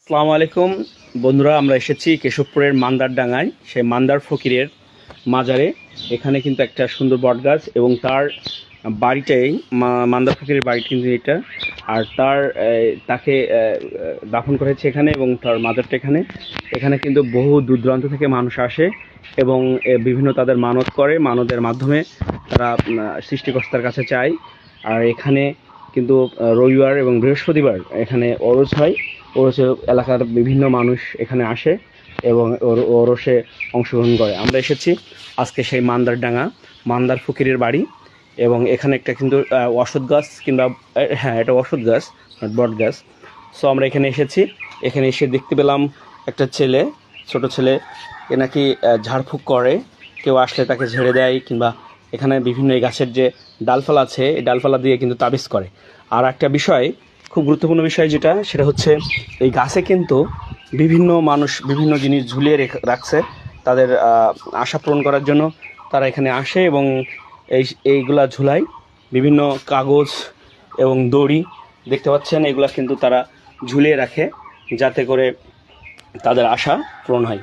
আসসালামু আলাইকুম বন্ধুরা, আমরা এসেছি কেশবপুরের মান্দারডাঙ্গায়। সেই মান্দার ফকিরের মাজারে। এখানে কিন্তু একটা সুন্দর বটগাছ এবং তার বাড়িটাই মান্দার ফকিরের বাড়ি কিন্তু এটা। আর তাকে দাফন করেছে এখানে এবং তার মাজারটা এখানে। এখানে কিন্তু বহু দূর দূরান্ত থেকে মানুষ আসে এবং বিভিন্ন তাদের মানত করে, মানতের মাধ্যমে তারা সৃষ্টিকর্তার কাছে চায়। আর এখানে কিন্তু রবিবার এবং বৃহস্পতিবার এখানে ওরস হয়। ওরসে এলাকার বিভিন্ন মানুষ এখানে আসে এবং ওরসে অংশগ্রহণ করে। আমরা এসেছি আজকে সেই মান্দারডাঙ্গা মান্দার ফকিরের বাড়ি, এবং এখানে একটা কিন্তু ওষুধ গাছ কিংবা হ্যাঁ, এটা ওষুধ গাছ, বট গাছ। সো আমরা এখানে এসেছি। এখানে এসে দেখতে পেলাম একটা ছেলে, ছোট ছেলে, এ নাকি ঝাড়ফুঁক করে। কেউ আসলে তাকে ঝেড়ে দেয়, কিংবা এখানে বিভিন্ন এই গাছের যে ডালপালা আছে এই ডালপালা দিয়ে কিন্তু তাবিজ করে। আর একটা বিষয়, খুব গুরুত্বপূর্ণ বিষয় যেটা, সেটা হচ্ছে এই গাছে কিন্তু বিভিন্ন মানুষ বিভিন্ন জিনিস ঝুলিয়ে রাখছে তাদের আশা পূরণ করার জন্য। তারা এখানে আসে এবং এইগুলা ঝুলায় বিভিন্ন কাগজ এবং দড়ি দেখতে পাচ্ছেন, এগুলা কিন্তু তারা ঝুলিয়ে রাখে যাতে করে তাদের আশা পূরণ হয়।